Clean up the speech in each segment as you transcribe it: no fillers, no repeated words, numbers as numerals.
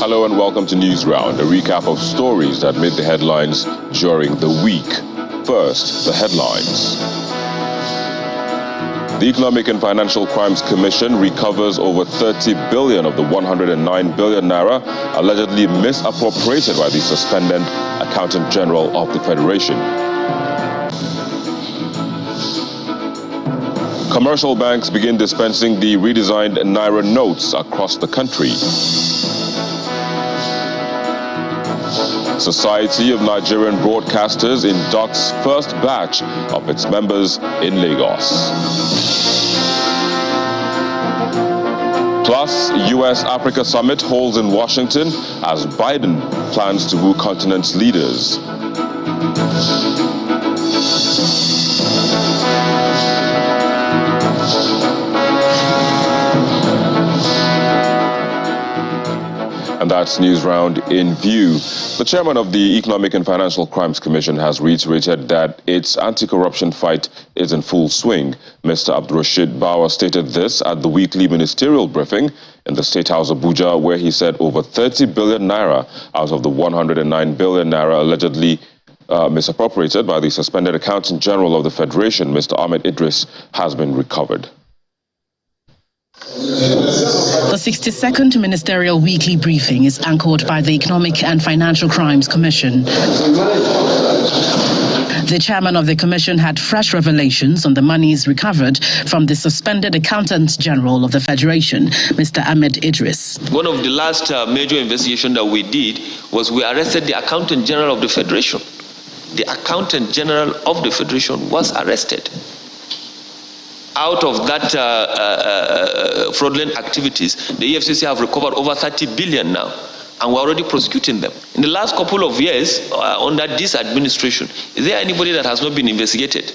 Hello and welcome to News Round, a recap of stories that made the headlines during the week. First, the headlines. The Economic and Financial Crimes Commission recovers over 30 billion of the 109 billion naira allegedly misappropriated by the suspended Accountant General of the Federation. Commercial banks begin dispensing the redesigned Naira notes across the country. Society of Nigerian Broadcasters inducts first batch of its members in Lagos. Plus, US-Africa Summit holds in Washington as Biden plans to woo continent's leaders. And that's News Round in View. The chairman of the Economic and Financial Crimes Commission has reiterated that its anti-corruption fight is in full swing. Mr. Abdurrashid Bawa stated this at the weekly ministerial briefing in the State House Abuja, where he said over 30 billion naira out of the 109 billion naira allegedly misappropriated by the suspended Accountant General of the Federation, Mr. Ahmed Idris, has been recovered. The 62nd Ministerial Weekly Briefing is anchored by the Economic and Financial Crimes Commission. The chairman of the commission had fresh revelations on the monies recovered from the suspended Accountant General of the Federation, Mr. Ahmed Idris. One of the last major investigations that we did was we arrested the Accountant General of the Federation. The Accountant General of the Federation was arrested. Out of that fraudulent activities, the EFCC have recovered over 30 billion now, and we're already prosecuting them. In the last couple of years, under this administration, is there anybody that has not been investigated?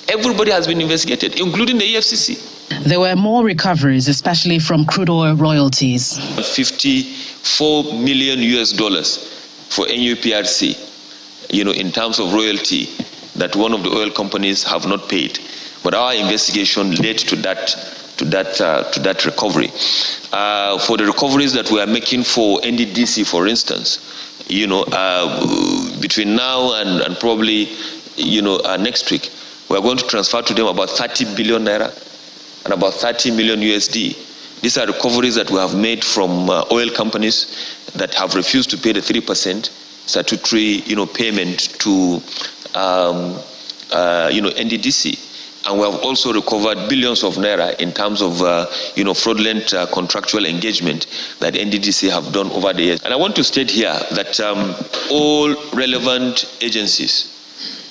Everybody has been investigated, including the EFCC. There were more recoveries, especially from crude oil royalties. $54 million for NUPRC, in terms of royalty that one of the oil companies have not paid. But our investigation led to that recovery. For the recoveries that we are making for NDDC, for instance, between now and probably next week, we are going to transfer to them about 30 billion naira and about 30 million USD. These are recoveries that we have made from oil companies that have refused to pay the 3% statutory payment to NDDC. And we have also recovered billions of naira in terms of, fraudulent contractual engagement that NDDC have done over the years. And I want to state here that all relevant agencies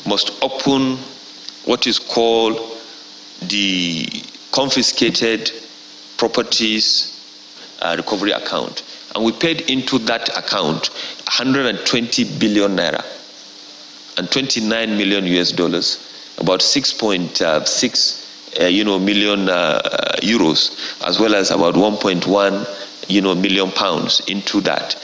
must open what is called the confiscated properties recovery account. And we paid into that account 120 billion naira and 29 million US dollars. About 6.6 million euros, as well as about 1.1 million pounds into that.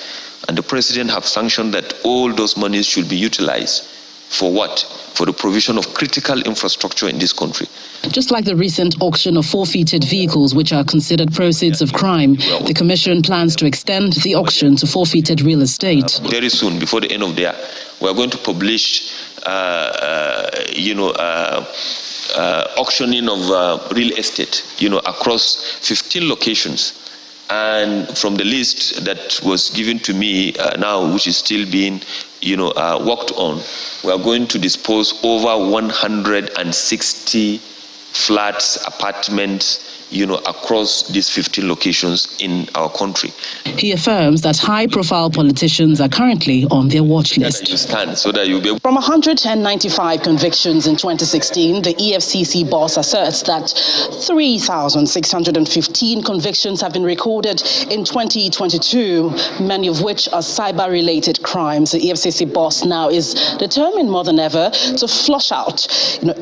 And the president have sanctioned that all those monies should be utilized for what? For the provision of critical infrastructure in this country. Just like the recent auction of forfeited vehicles, which are considered proceeds of crime, the Commission plans to extend the auction to forfeited real estate. Very soon, before the end of the year, we are going to publish auctioning of real estate, across 15 locations. And from the list that was given to me now, which is still being, worked on, we are going to dispose over 160 flats, apartments, across these 15 locations in our country. He affirms that high-profile politicians are currently on their watch list. From 195 convictions in 2016, the EFCC boss asserts that 3,615 convictions have been recorded in 2022, many of which are cyber-related crimes. The EFCC boss now is determined more than ever to flush out,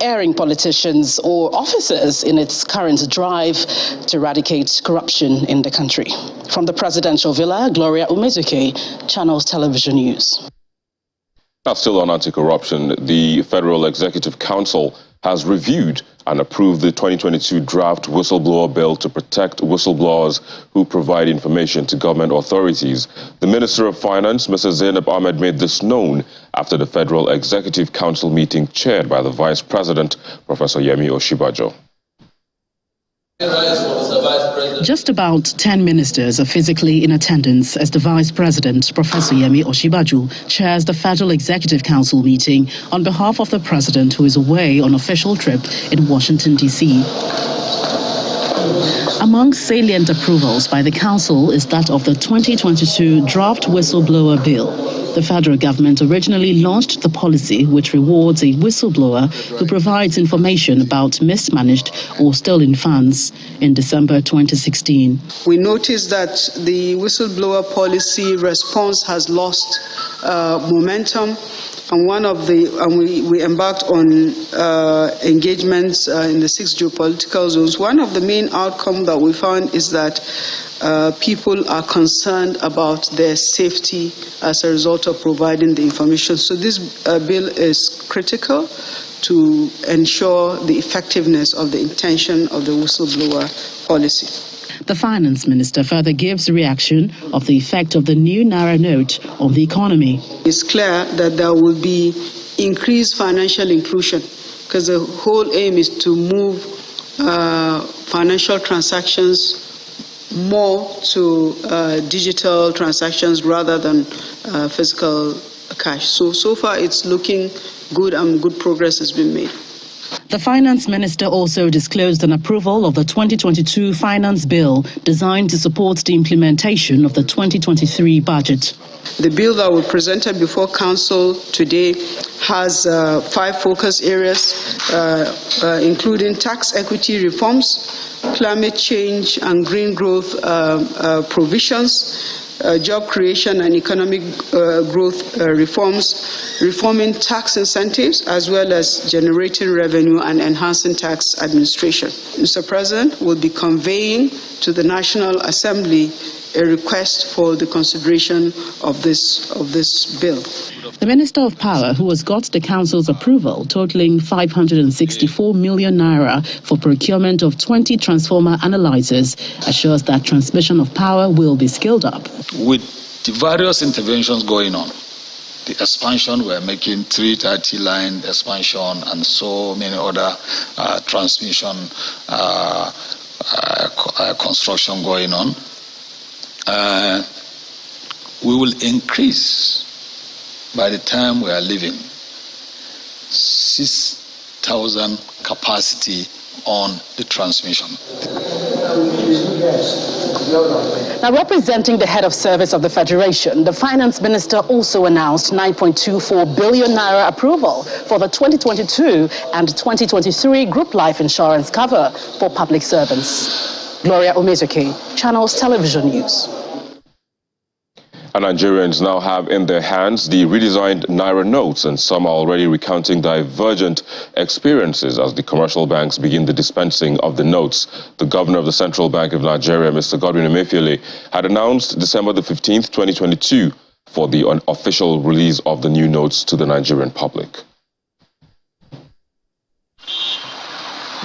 erring politicians or officers in its current drive to eradicate corruption in the country. From the presidential villa, Gloria Umezuke, Channels Television News. Now, still on anti-corruption, the Federal Executive Council has reviewed and approved the 2022 draft whistleblower bill to protect whistleblowers who provide information to government authorities. The Minister of Finance, Mrs. Zainab Ahmed, made this known after the Federal Executive Council meeting chaired by the Vice President, Professor Yemi Osinbajo. Just about 10 ministers are physically in attendance as the Vice President, Professor Yemi Osinbajo, chairs the Federal Executive Council meeting on behalf of the President, who is away on official trip in Washington, D.C. Among salient approvals by the Council is that of the 2022 draft whistleblower bill. The federal government originally launched the policy which rewards a whistleblower who provides information about mismanaged or stolen funds in December 2016. We noticed that the whistleblower policy response has lost momentum. And we embarked on engagements in the 6 geopolitical zones. One of the main outcomes that we found is that people are concerned about their safety as a result of providing the information. So this bill is critical to ensure the effectiveness of the intention of the whistleblower policy. The Finance Minister further gives reaction of the effect of the new Naira note on the economy. It's clear that there will be increased financial inclusion because the whole aim is to move financial transactions more to digital transactions rather than physical cash. So far it's looking good and good progress has been made. The Finance Minister also disclosed an approval of the 2022 Finance Bill designed to support the implementation of the 2023 budget. The bill that we presented before Council today has 5 focus areas, including tax equity reforms, climate change and green growth provisions, job creation and economic growth reforms, reforming tax incentives, as well as generating revenue and enhancing tax administration. Mr. President will be conveying to the National Assembly a request for the consideration of this bill. The Minister of Power, who has got the Council's approval, totaling 564 million naira for procurement of 20 transformer analyzers, assures that transmission of power will be scaled up. With the various interventions going on, the expansion we're making, 330 line expansion and so many other transmission construction going on, we will increase by the time we are leaving 6,000 capacity on the transmission. Now, representing the head of service of the Federation, the Finance Minister also announced 9.24 billion naira approval for the 2022 and 2023 group life insurance cover for public servants. Gloria Omezuke, Channels Television News. And Nigerians now have in their hands the redesigned Naira notes, and some are already recounting divergent experiences as the commercial banks begin the dispensing of the notes. The governor of the Central Bank of Nigeria, Mr. Godwin Emefiele, had announced December the 15th, 2022 for the unofficial release of the new notes to the Nigerian public.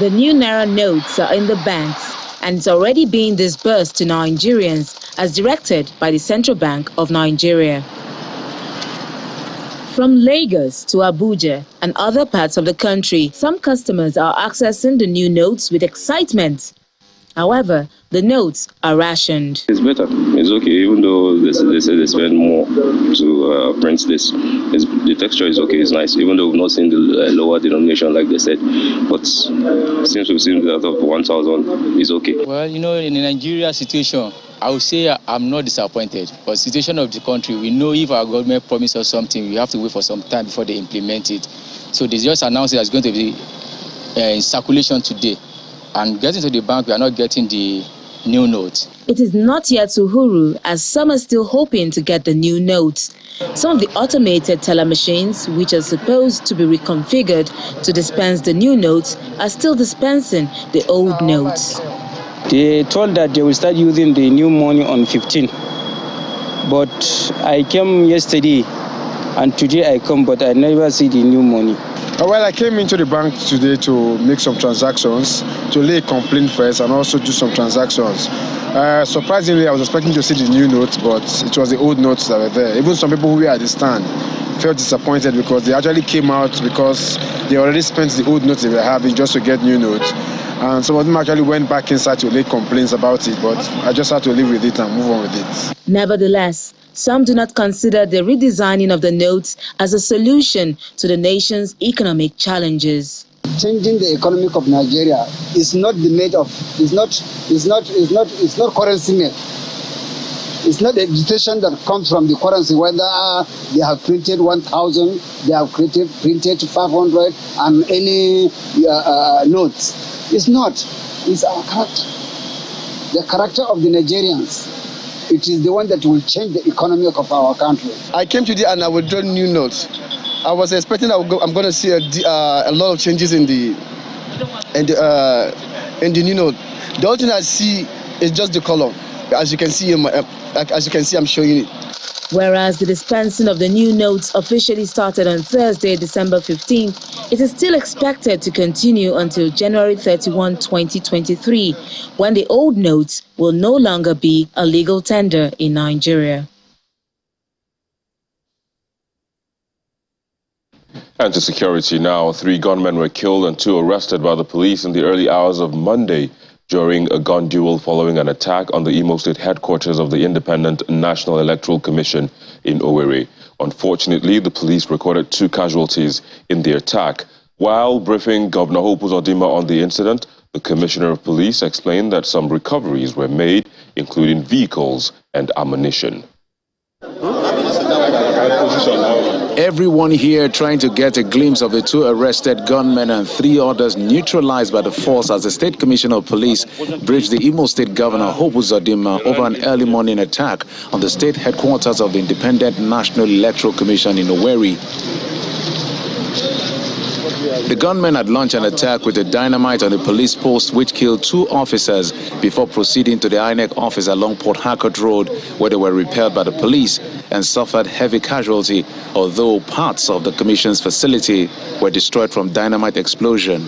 The new Naira notes are in the banks and it's already being disbursed to Nigerians as directed by the Central Bank of Nigeria. From Lagos to Abuja and other parts of the country, some customers are accessing the new notes with excitement. However, the notes are rationed. It's better. It's okay, even though they say they spend more to print this. The texture is okay, it's nice, even though we've not seen the lower denomination like they said. But since we've seen that of 1,000, it's okay. Well, you know, in the Nigeria situation, I would say I'm not disappointed. But the situation of the country, we know if our government promises us something, we have to wait for some time before they implement it. So they just announced it's going to be in circulation today. And getting to the bank, we are not getting the new note. It is not yet Uhuru, as some are still hoping to get the new notes. Some of the automated teller machines, which are supposed to be reconfigured to dispense the new notes, are still dispensing the old notes. They told that they will start using the new money on 15. But I came yesterday And today I come, but I never see the new money. Well, I came into the bank today to make some transactions, to lay a complaint first and also do some transactions. Surprisingly, I was expecting to see the new notes, but it was the old notes that were there. Even some people who were at the stand felt disappointed because they actually came out because they already spent the old notes they were having just to get new notes. And some of them actually went back inside to lay complaints about it, but I just had to live with it and move on with it. Nevertheless, some do not consider the redesigning of the notes as a solution to the nation's economic challenges. Changing the economy of Nigeria is not currency made. It's not a decision that comes from the currency, whether they have printed 1,000, they have printed 500, and any notes. It's not. It's our character. The character of the Nigerians. It is the one that will change the economy of our country. I came today and I will draw new notes. I was expecting I'm going to see a lot of changes in the new note. The only thing I see is just the color. As you can see, I'm showing it. Whereas the dispensing of the new notes officially started on Thursday, December 15, it is still expected to continue until January 31, 2023, when the old notes will no longer be a legal tender in Nigeria. And to security now, 3 gunmen were killed and 2 arrested by the police in the early hours of Monday during a gun duel following an attack on the Imo State headquarters of the Independent National Electoral Commission in Owerri. Unfortunately, the police recorded 2 casualties in the attack. While briefing Governor Hope Uzodimma on the incident, the Commissioner of Police explained that some recoveries were made, including vehicles and ammunition. Everyone here trying to get a glimpse of the 2 arrested gunmen and 3 others neutralized by the force as the State Commissioner of Police briefed the Imo State Governor Hope Uzodimma over an early morning attack on the state headquarters of the Independent National Electoral Commission in Owerri. The gunmen had launched an attack with a dynamite on the police post, which killed 2 officers before proceeding to the INEC office along Port Harcourt Road, where they were repelled by the police and suffered heavy casualty, although parts of the commission's facility were destroyed from dynamite explosion.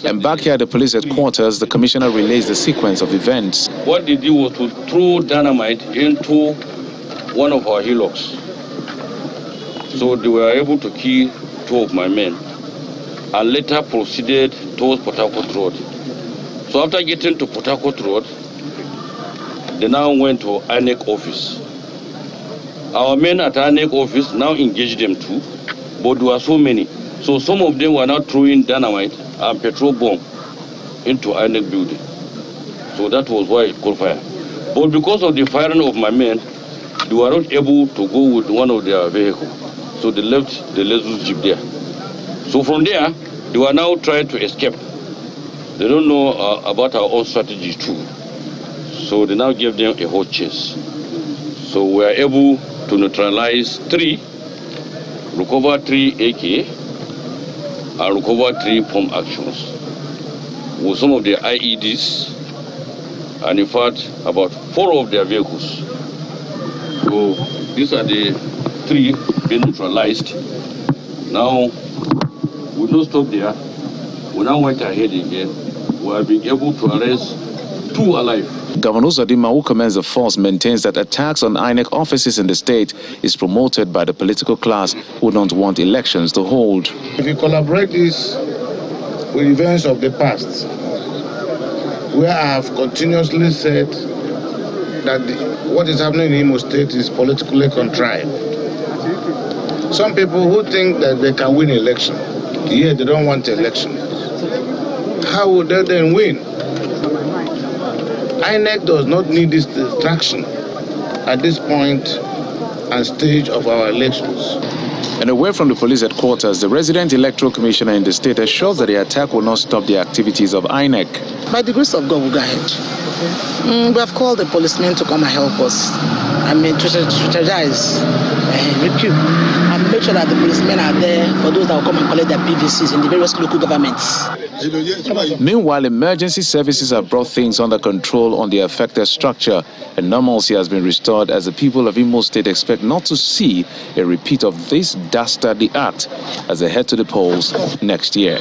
And back here at the police headquarters, the commissioner relays the sequence of events. What they did was to throw dynamite into one of our hillocks. So they were able to kill 2 of my men, and later proceeded towards Port Harcourt Road. So after getting to Port Harcourt Road, they now went to INEC office. Our men at INEC office now engaged them too, but there were so many. So some of them were now throwing dynamite and petrol bomb into INEC building. So that was why it caught fire. But because of the firing of my men, they were not able to go with one of their vehicles. So they left the Lexus Jeep there. So from there, they were now trying to escape. They don't know about our own strategy too. So they now gave them a hot chase. So we were able to neutralize 3, recover 3 AK, and recover 3 pump actions with some of their IEDs, and in fact about 4 of their vehicles. So these are the 3 being neutralized. Now, we don't stop there. We now went ahead again. We have been able to arrest 2 alive. Governor Uzodimma, who commands the force, maintains that attacks on INEC offices in the state is promoted by the political class who don't want elections to hold. If you collaborate this with events of the past, where I have continuously said that what is happening in Imo State is politically contrived. Some people who think that they can win election, yet they don't want election. How would they then win? INEC does not need this distraction at this point and stage of our elections. And away from the police headquarters, the resident electoral commissioner in the state assures that the attack will not stop the activities of INEC. By the grace of God, we'll go ahead. We have called the policemen to come and help us. I mean, to strategize, recruit, and make make sure that the policemen are there for those that will come and collect their PVCs in the various local governments. Meanwhile, emergency services have brought things under control on the affected structure, and normalcy has been restored as the people of Imo State expect not to see a repeat of this dastardly act as they head to the polls next year.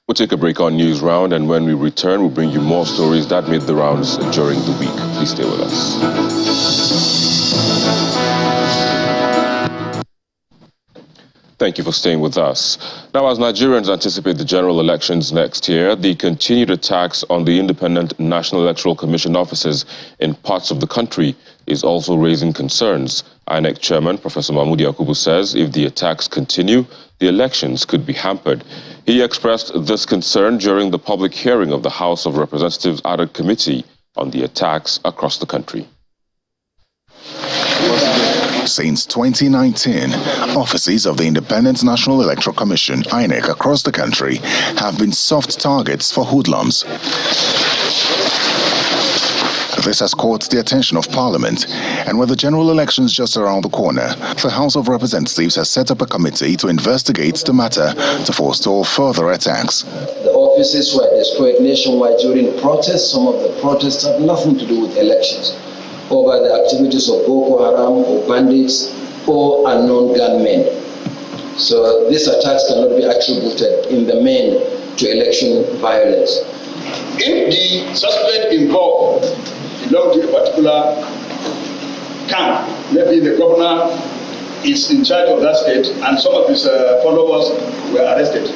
We'll take a break on News Round, and when we return, we'll bring you more stories that made the rounds during the week. Please stay with us. Thank you for staying with us. Now, as Nigerians anticipate the general elections next year, the continued attacks on the independent National Electoral Commission offices in parts of the country is also raising concerns. INEC Chairman Professor Mahmoud Yakubu says if the attacks continue, the elections could be hampered. He expressed this concern during the public hearing of the House of Representatives Ad hoc Committee on the attacks across the country. Since 2019, offices of the Independent National Electoral Commission, INEC, across the country have been soft targets for hoodlums. This has caught the attention of Parliament, and with the general elections just around the corner, the House of Representatives has set up a committee to investigate the matter to forestall further attacks. The offices were destroyed nationwide during the protests. Some of the protests have nothing to do with elections, or by the activities of Boko Haram or bandits or unknown gunmen. So these attacks cannot be attributed in the main to election violence. If the suspect involved belong to a particular camp, maybe the governor is in charge of that state and some of his followers were arrested,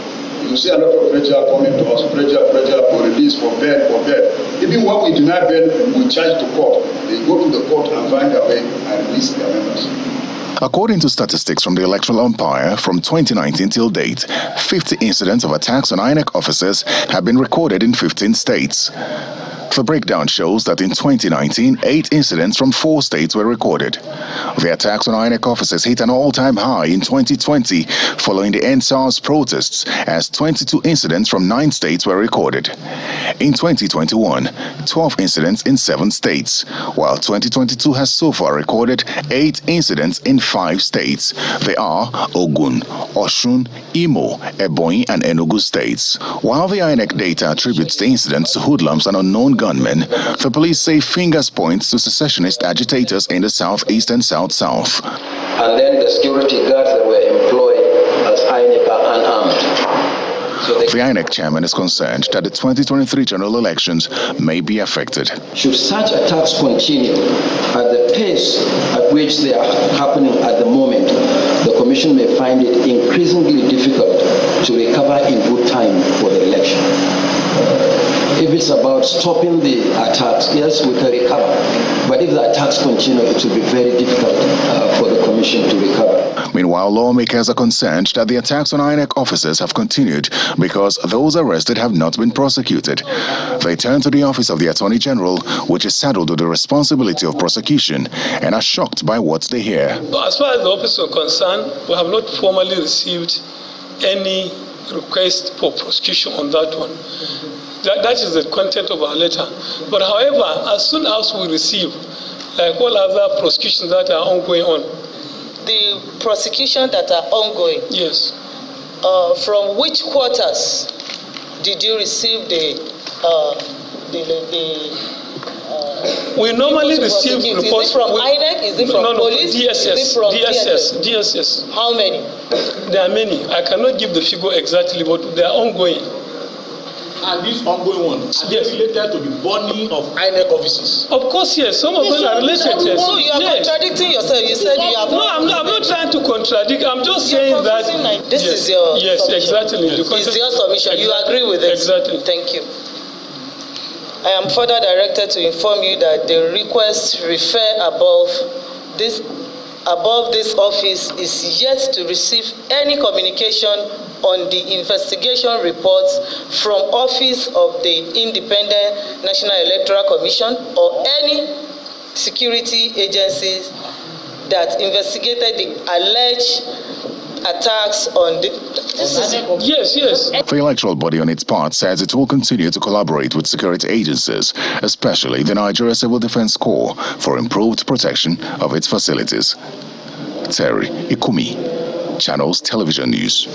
you see a lot of pressure coming to us, pressure for release, for bail. Even when we deny bail, we charge to court. They go to the court and find a way and release their members. According to statistics from the Electoral Umpire, from 2019 till date, 50 incidents of attacks on INEC officers have been recorded in 15 states. The breakdown shows that in 2019, 8 incidents from 4 states were recorded. The attacks on INEC officers hit an all-time high in 2020 following the NSAS protests, as 22 incidents from 9 states were recorded. In 2021, 12 incidents in 7 states, while 2022 has so far recorded 8 incidents in 5 states. They are Ogun, Osun, Imo, Ebonyi and Enugu states. While the INEC data attributes the incidents to hoodlums and unknown gunmen, the police say fingers point to secessionist agitators in the southeast and south-south. And then the security guards that were employed as INEC are unarmed. The INEC chairman is concerned that the 2023 general elections may be affected. Should such attacks continue at the pace at which they are happening at the moment, the Commission may find it increasingly difficult to recover in good time for the election. If it's about stopping the attacks, yes, we can recover. But if the attacks continue, it will be very difficult for the Commission to recover. Meanwhile, lawmakers are concerned that the attacks on INEC officers have continued because those arrested have not been prosecuted. They turn to the Office of the Attorney General, which is saddled with the responsibility of prosecution, and are shocked by what they hear. As far as the office is concerned, we have not formally received any request for prosecution on that one. That is the content of our letter. But however, as soon as we receive, like all other prosecutions that are ongoing the prosecution that are ongoing? Yes. From which quarters did you receive we normally receive reports. Is it from INEC? Is it from police? DSS. Is it from DSS. How many? There are many. I cannot give the figure exactly, but they are ongoing. And these ongoing ones, are they related to the burning of INEC offices? Of course, yes. Some of them are related. Yes. So you are contradicting yourself. You said you have. No, I'm not trying to contradict. I'm just saying that. This is your. Yes, submission. exactly. Yes. It's your submission. You agree with it. Exactly. Thank you. I am further directed to inform you that the request referred above this office is yet to receive any communication on the investigation reports from Office of the Independent National Electoral Commission or any security agencies that investigated the alleged attacks on the... Yes. The electoral body on its part says it will continue to collaborate with security agencies, especially the Nigeria Civil Defense Corps, for improved protection of its facilities. Terry Ikumi, Channels Television News.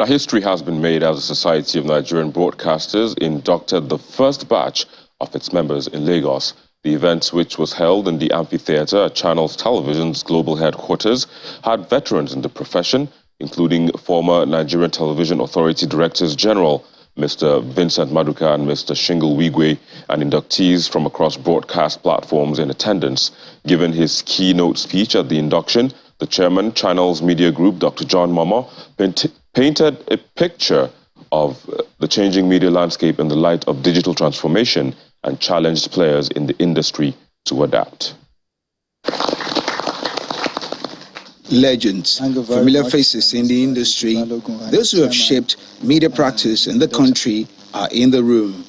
Now, history has been made as the Society of Nigerian Broadcasters inducted the first batch of its members in Lagos. The event, which was held in the amphitheater at Channels Television's global headquarters, had veterans in the profession, including former Nigerian Television Authority Directors General Mr. Vincent Maduka and Mr. Shingle Wigwe, and inductees from across broadcast platforms in attendance. Given his keynote speech at the induction, the chairman, Channels Media Group, Dr. John Momo, painted a picture of the changing media landscape in the light of digital transformation and challenged players in the industry to adapt. Legends, familiar faces in the industry, those who have shaped media practice in the country are in the room.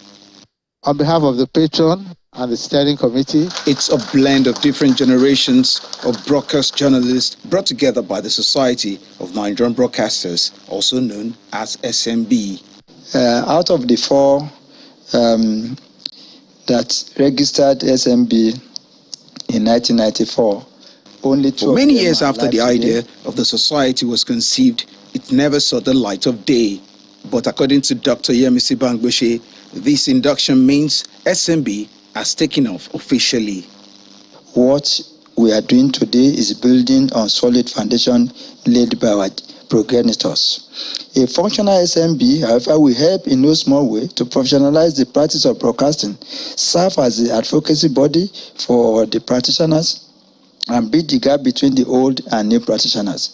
On behalf of the patron and the steering committee, it's a blend of different generations of broadcast journalists brought together by the Society of Nigerian Broadcasters, also known as SMB. Out of the four that registered SMB in 1994, only two. For many years after the idea of the society was conceived, it never saw the light of day. But according to Dr. Yemisi Bangboshe, this induction means SMB has taken off officially. What we are doing today is building on solid foundation laid by our progenitors. A functional SMB, however, will help in no small way to professionalize the practice of broadcasting, serve as the advocacy body for the practitioners, and bridge the gap between the old and new practitioners.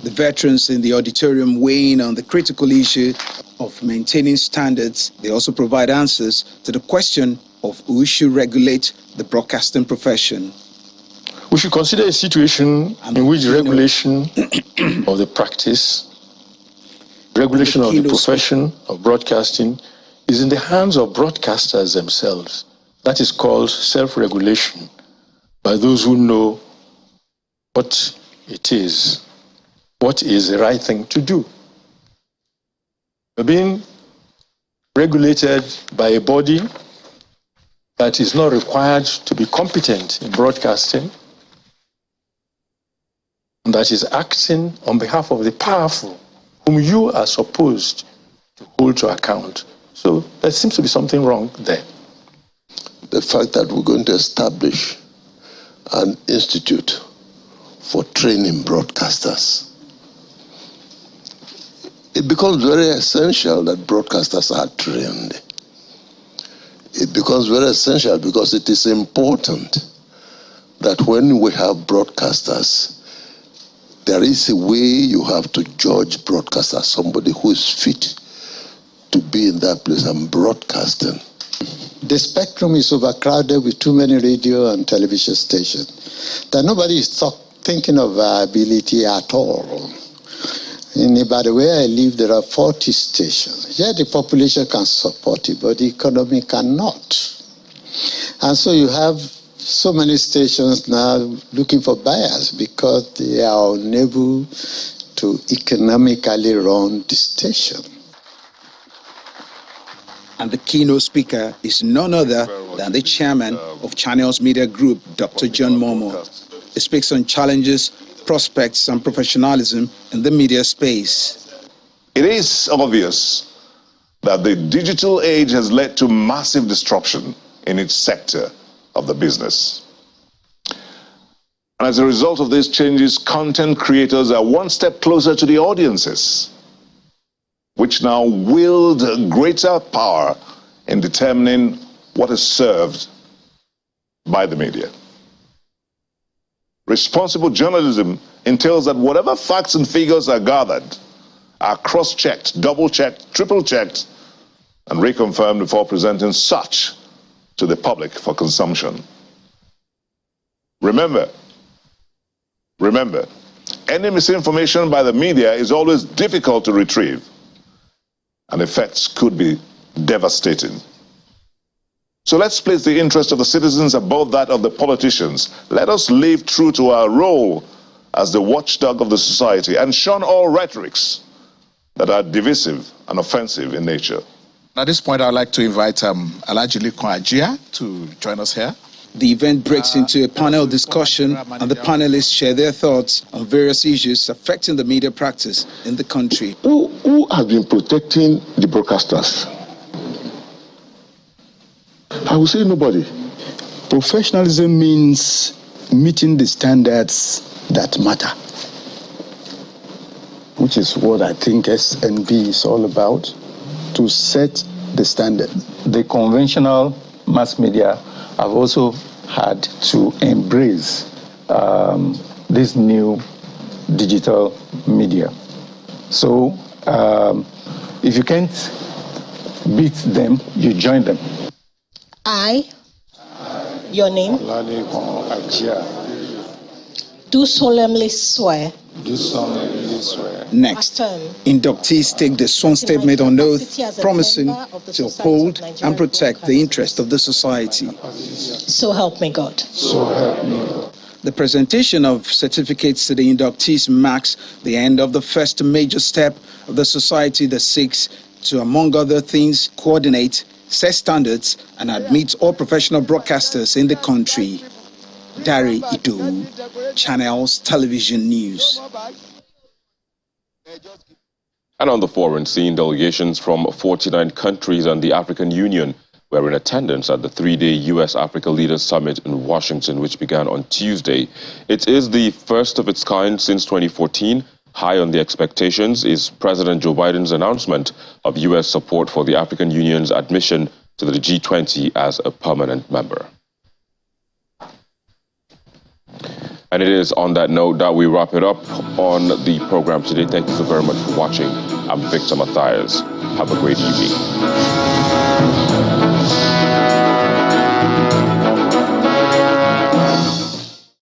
The veterans in the auditorium weighing on the critical issue of maintaining standards. They also provide answers to the question of who should regulate the broadcasting profession. We should consider a situation in which regulation of the practice, regulation of the profession of broadcasting is in the hands of broadcasters themselves. That is called self-regulation by those who know what it is, what is the right thing to do. We're being regulated by a body that is not required to be competent in broadcasting, and that is acting on behalf of the powerful, whom you are supposed to hold to account. So there seems to be something wrong there. The fact that we're going to establish an institute for training broadcasters, it becomes very essential that broadcasters are trained. It becomes very essential because it is important that when we have broadcasters, there is a way you have to judge broadcasters, somebody who is fit to be in that place and broadcasting. The spectrum is overcrowded with too many radio and television stations that nobody is thinking of viability at all. In Ibadan, where I live, there are 40 stations. Yeah, the population can support it, but the economy cannot. And so you have so many stations now looking for buyers because they are unable to economically run the station. And the keynote speaker is none other than the chairman of Channels Media Group, Dr. John Momo. He speaks on challenges, prospects, and professionalism in the media space. It is obvious that the digital age has led to massive disruption in its sector of the business. And as a result of these changes, content creators are one step closer to the audiences, which now wield greater power in determining what is served by the media. Responsible journalism entails that whatever facts and figures are gathered are cross-checked, double-checked, triple-checked, and reconfirmed before presenting such to the public for consumption. Remember, any misinformation by the media is always difficult to retrieve, and effects could be devastating. So let's place the interest of the citizens above that of the politicians. Let us live true to our role as the watchdog of the society and shun all rhetorics that are divisive and offensive in nature. At this point, I'd like to invite Alhaji Ajia to join us here. The event breaks into a panel discussion, and the panelists share their thoughts on various issues affecting the media practice in the country. Who has been protecting the broadcasters? I will say nobody. Professionalism means meeting the standards that matter, which is what I think SNB is all about, to set the standard. The conventional mass media have also had to embrace this new digital media. So if you can't beat them, you join them. Your name? Do solemnly swear. Do solemnly swear. Next, inductees take the sworn statement on oath, promising to uphold and protect the interest of the society. So help me God. So help me God. The presentation of certificates to the inductees marks the end of the first major step of the society that seeks to, among other things, coordinate, set standards, and admit all professional broadcasters in the country. Dari Ido, Channels Television News. And on the foreign scene, delegations from 49 countries and the African Union were in attendance at the three-day U.S.-Africa Leaders Summit in Washington, which began on Tuesday. It is the first of its kind since 2014. High on the expectations is President Joe Biden's announcement of U.S. support for the African Union's admission to the G20 as a permanent member. And it is on that note that we wrap it up on the program today. Thank you so very much for watching. I'm Victor Matthias. Have a great evening.